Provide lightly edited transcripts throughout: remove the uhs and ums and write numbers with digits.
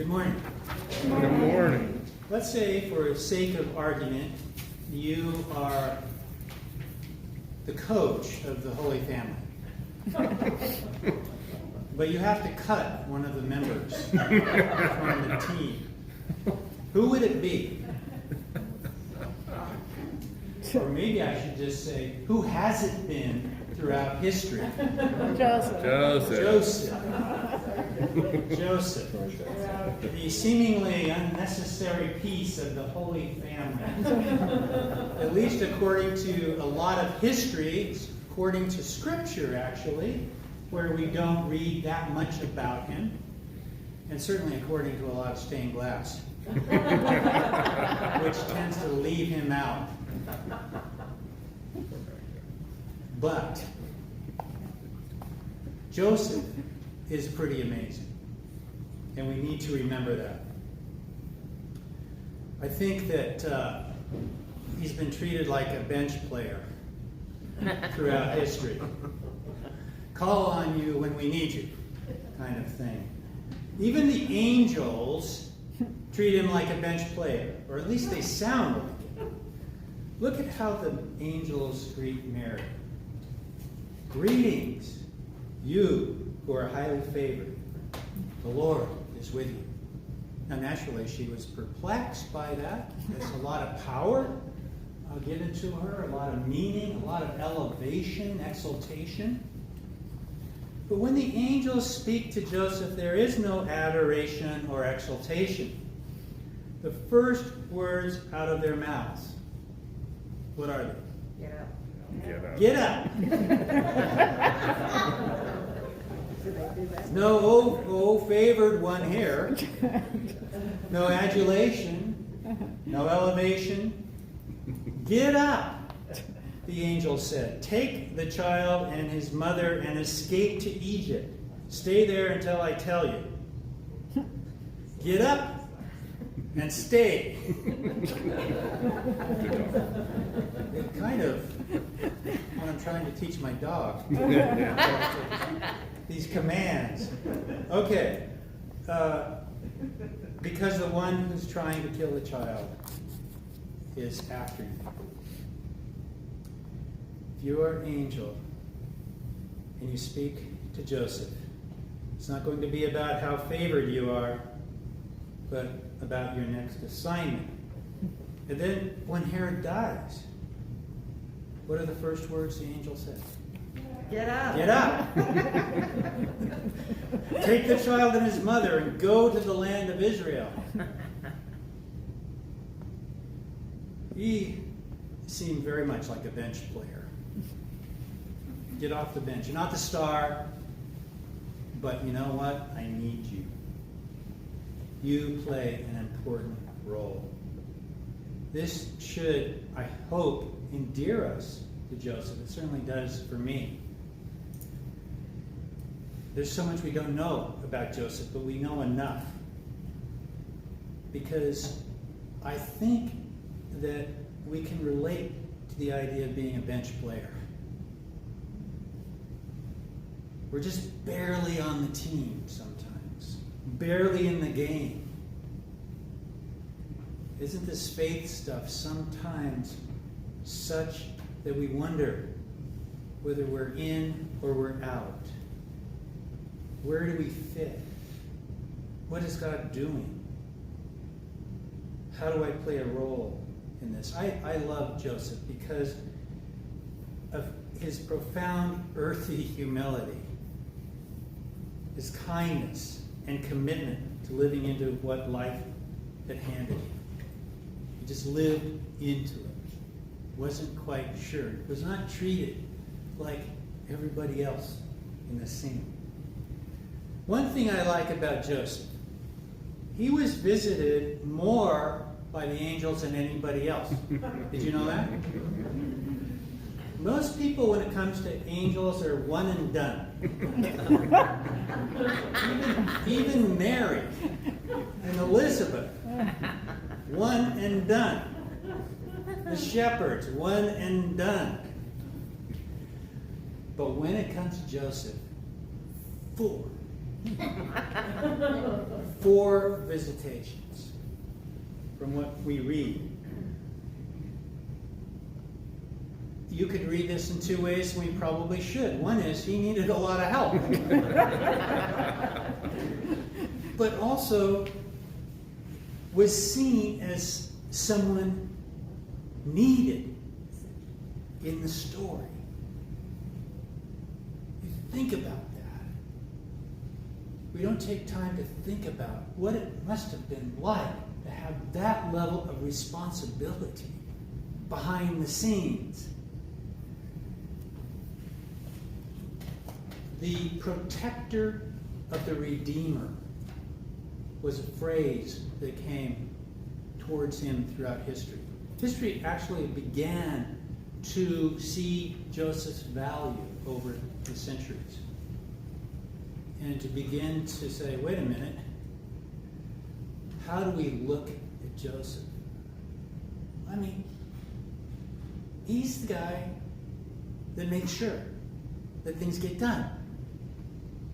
morning. Good morning. Let's say, for sake of argument, you are the coach of the Holy Family. But you have to cut one of the members from the team. Who would it be? Or maybe I should just say, who has it been throughout history? Joseph. Joseph. The seemingly unnecessary piece of the Holy Family. At least according to a lot of history, according to Scripture actually, where we don't read that much about him, and certainly according to a lot of stained glass, which tends to leave him out. But Joseph is pretty amazing, and we need to remember that. I think that he's been treated like a bench player throughout history. Call on you when we need you, kind of thing. Even the angels treat him like a bench player, or at least they sound like it. Look at how the angels greet Mary. Greetings, you who are highly favored. The Lord is with you. Now, naturally, she was perplexed by that. There's a lot of power given to her, a lot of meaning, a lot of elevation, exaltation. But when the angels speak to Joseph, there is no adoration or exaltation. The first words out of their mouths, what are they? Get up. Get up. No favored one here. No adulation. No elevation. Get up, the angel said. Take the child and his mother and escape to Egypt. Stay there until I tell you. Get up and stay. It kind of what I'm trying to teach my dog. These commands. Okay. Because the one who's trying to kill the child is after you. If you are an angel and you speak to Joseph, it's not going to be about how favored you are, but about your next assignment. And then when Herod dies, what are the first words the angel said? Get up. Get up. Take the child and his mother and go to the land of Israel. He seemed very much like a bench player. Get off the bench. You're not the star, but you know what? I need you. You play an important role. This should, I hope, endear us to Joseph. It certainly does for me. There's so much we don't know about Joseph, but we know enough. Because I think that we can relate to the idea of being a bench player. We're just barely on the team sometimes, barely in the game. Isn't this faith stuff sometimes such that we wonder whether we're in or we're out? Where do we fit? What is God doing? How do I play a role in this? I love Joseph because of his profound earthy humility, his kindness and commitment to living into what life had handed him. He just lived into it. Wasn't quite sure. Was not treated like everybody else in the scene. One thing I like about Joseph, he was visited more by the angels than anybody else. Did you know that? Most people, when it comes to angels, are one and done. Even Mary and Elizabeth, one and done. The shepherds, one and done. But when it comes to Joseph, 4. 4 visitations from what we read. You could read this in 2 ways, and we probably should. One is he needed a lot of help. But also was seen as someone needed in the story. You think about that. We don't take time to think about what it must have been like to have that level of responsibility behind the scenes. The protector of the Redeemer was a phrase that came towards him throughout history. History actually began to see Joseph's value over the centuries. And to begin to say, wait a minute, how do we look at Joseph? I mean, he's the guy that makes sure that things get done.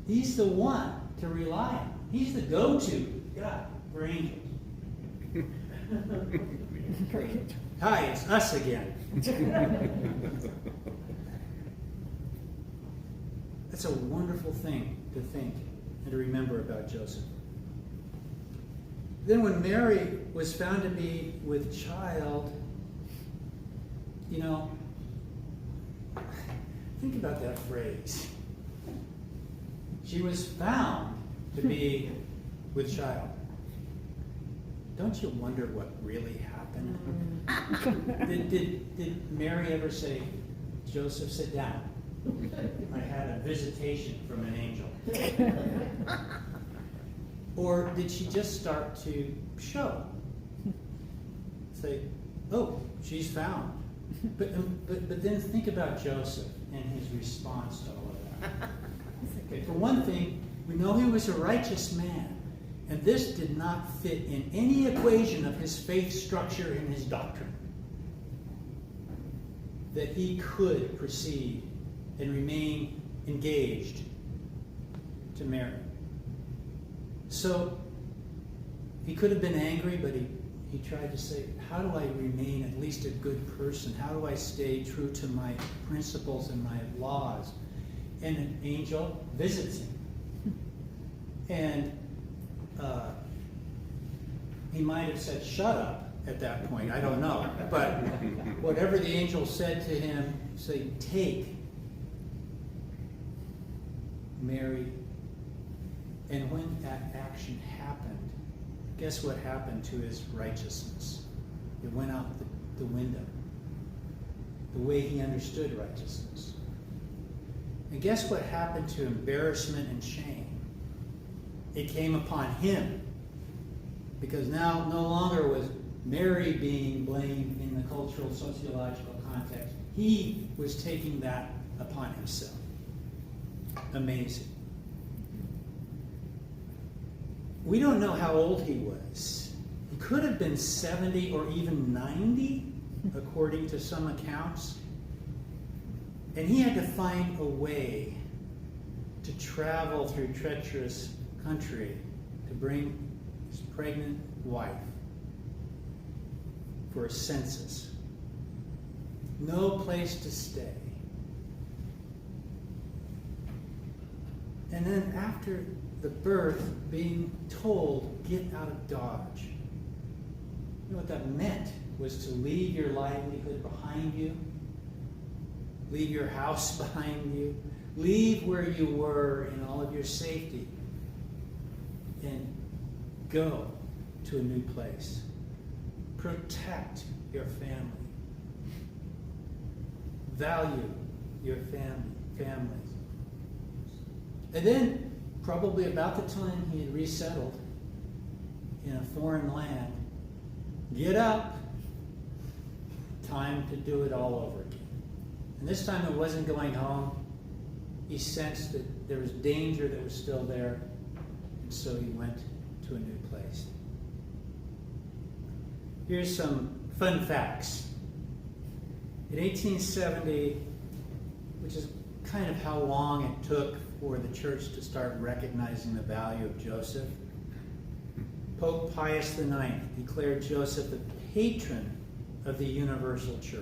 He's the one to rely on. He's the go-to guy for angels. Hi, it's us again. That's a wonderful thing to think and to remember about Joseph. Then when Mary was found to be with child, you know, think about that phrase. She was found to be with child. Don't you wonder what really happened? Did Mary ever say, Joseph, sit down? I had a visitation from an angel. Or did she just start to show? Say, oh, she's found. But then think about Joseph and his response to all of that. Okay, for one thing, we know he was a righteous man. And this did not fit in any equation of his faith structure and his doctrine. That he could proceed and remain engaged to Mary. So he could have been angry, but he tried to say, how do I remain at least a good person? How do I stay true to my principles and my laws? And an angel visits him. And he might have said, shut up at that point. I don't know. But whatever the angel said to him, say, take Mary. And when that action happened, guess what happened to his righteousness? It went out the window. The way he understood righteousness. And guess what happened to embarrassment and shame? It came upon him. Because now no longer was Mary being blamed in the cultural, sociological context. He was taking that upon himself. Amazing. We don't know how old he was. He could have been 70 or even 90, according to some accounts. And he had to find a way to travel through treacherous country to bring his pregnant wife for a census. No place to stay. And then after the birth, being told, get out of Dodge. You know what that meant? Was to leave your livelihood behind you, leave your house behind you, leave where you were in all of your safety, and go to a new place. Protect your family. Value your families. And then, probably about the time he had resettled in a foreign land, get up, time to do it all over again. And this time it wasn't going home. He sensed that there was danger that was still there, and so he went to a new place. Here's some fun facts. In 1870, which is kind of how long it took for the church to start recognizing the value of Joseph, Pope Pius IX declared Joseph the patron of the universal church.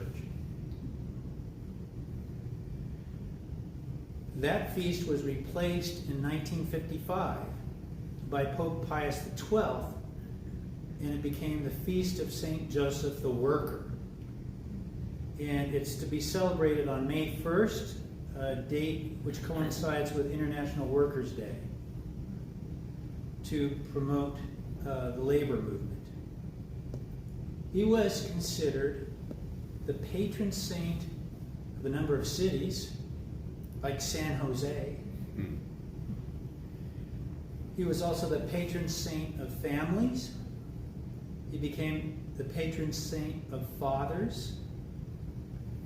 That feast was replaced in 1955 by Pope Pius XII, and it became the Feast of St. Joseph the Worker. And it's to be celebrated on May 1st, a date which coincides with International Workers' Day, to promote the labor movement. He was considered the patron saint of a number of cities, like San Jose. He was also the patron saint of families. He became the patron saint of fathers,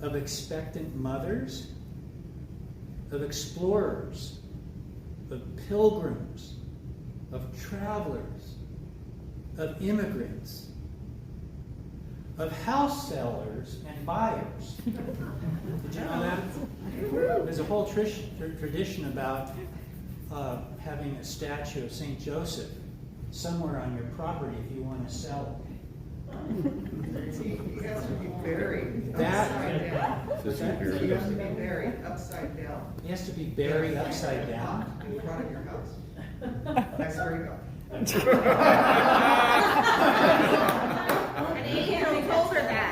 of expectant mothers, of explorers, of pilgrims, of travelers, of immigrants, of house sellers and buyers. Did you know that? There's a whole tradition about having a statue of St. Joseph somewhere on your property if you want to sell it. He has to be buried That- upside down. Does he So bury he has to himself? be buried upside down. He has to be buried upside down. In front of your house. I swear to God. And Angel told her that.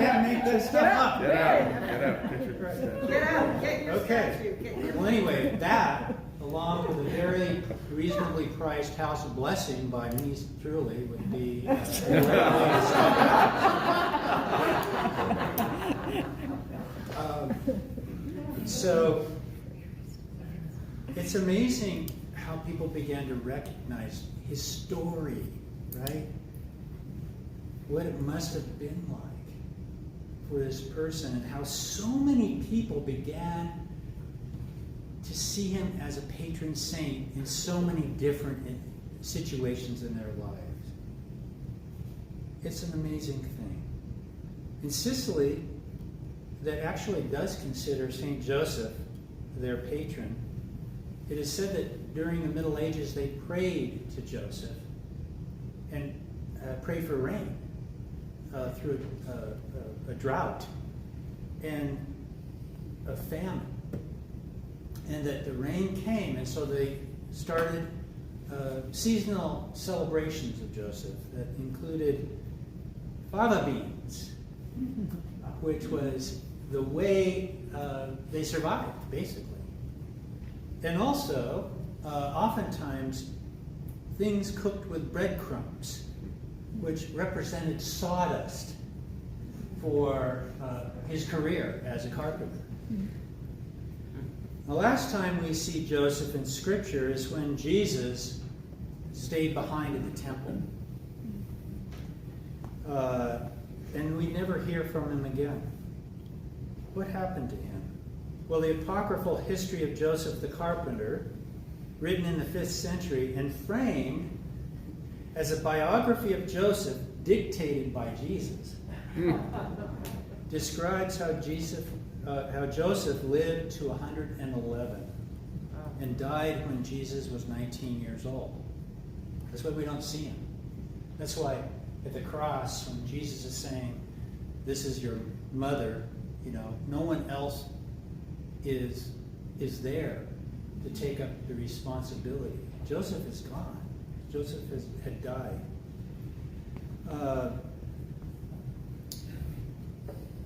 Yeah, make that stuff up. Get out, get out, get your statue. Get out, get your Okay. statue. Get your- Well, anyway, that, along with a very reasonably priced House of Blessing by me truly, would be a great way to start. So, it's amazing how people began to recognize his story, right? What it must have been like for this person, and how so many people began to see him as a patron saint in so many different situations in their lives. It's an amazing thing. In Sicily, that actually does consider St. Joseph their patron. It is said that during the Middle Ages they prayed to Joseph and prayed for rain through a drought and a famine. And that the rain came, and so they started seasonal celebrations of Joseph that included fava beans, which was the way they survived, basically. And also, oftentimes, things cooked with breadcrumbs, which represented sawdust for his career as a carpenter. The last time we see Joseph in Scripture is when Jesus stayed behind in the temple. And we never hear from him again. What happened to him? Well, the apocryphal history of Joseph the carpenter, written in the 5th century and framed as a biography of Joseph dictated by Jesus, describes how Joseph lived to 111 and died when Jesus was 19 years old. That's why we don't see him. That's why at the cross, when Jesus is saying, "This is your mother," no one else is there to take up the responsibility. Joseph is gone. Joseph had died.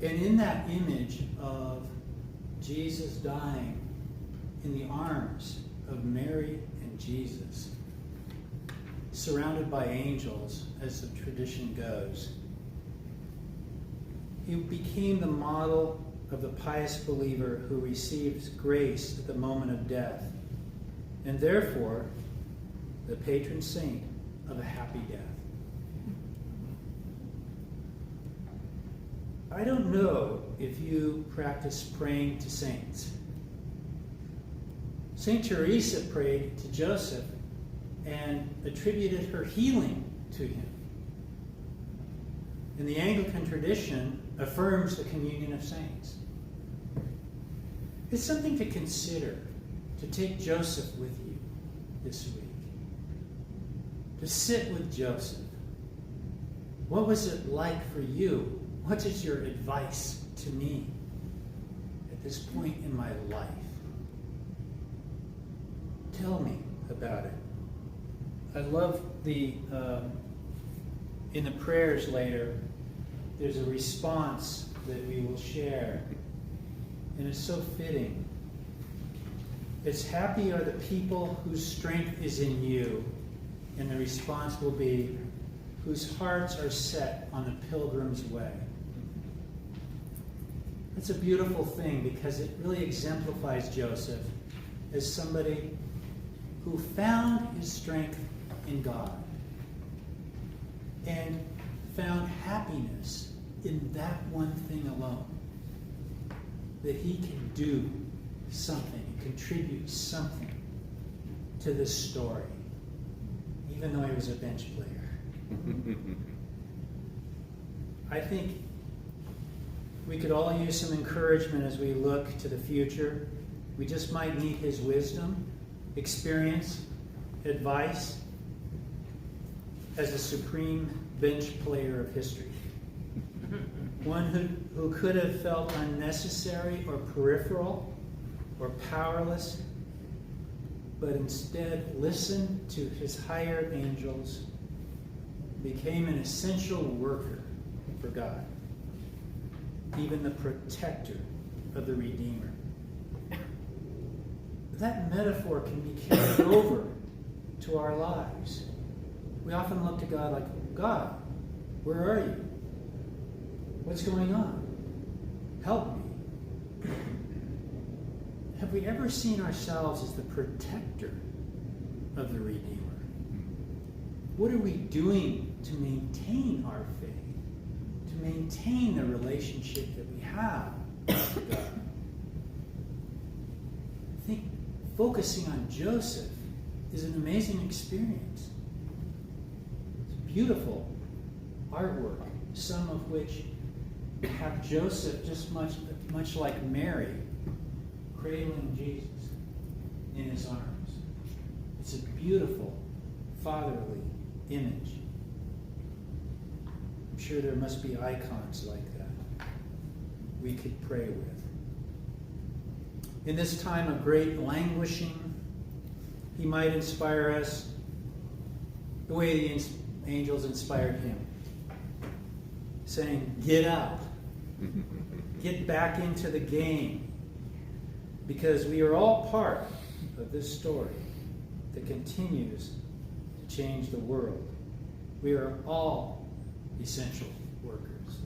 And in that image of Jesus dying in the arms of Mary and Jesus, surrounded by angels, as the tradition goes, he became the model of the pious believer who receives grace at the moment of death, and therefore the patron saint of a happy death. I don't know if you practice praying to saints. Saint Teresa prayed to Joseph and attributed her healing to him. And the Anglican tradition affirms the communion of saints. It's something to consider, to take Joseph with you this week. to sit with Joseph. What was it like for you? What is your advice to me at this point in my life? Tell me about it. I love in the prayers later, there's a response that we will share. And it's so fitting. It's happy are the people whose strength is in you. And the response will be, whose hearts are set on the pilgrim's way. It's a beautiful thing because it really exemplifies Joseph as somebody who found his strength in God and found happiness in that one thing alone. That he can do something, contribute something to this story, even though he was a bench player. I think we could all use some encouragement as we look to the future. We just might need his wisdom, experience, advice as a supreme bench player of history. One who could have felt unnecessary or peripheral or powerless, but instead listened to his hired angels, became an essential worker for God, even the protector of the Redeemer. That metaphor can be carried over to our lives. We often look to God like, God, where are you? What's going on? Help me. Have we ever seen ourselves as the protector of the Redeemer? What are we doing to maintain our faith, to maintain the relationship that we have with God? I think focusing on Joseph is an amazing experience. It's beautiful artwork, some of which have Joseph just much like Mary, cradling Jesus in his arms. It's a beautiful fatherly image. I'm sure there must be icons like that we could pray with. In this time of great languishing, he might inspire us the way the angels inspired him, saying, get up, get back into the game, because we are all part of this story that continues to change the world. We are all essential workers.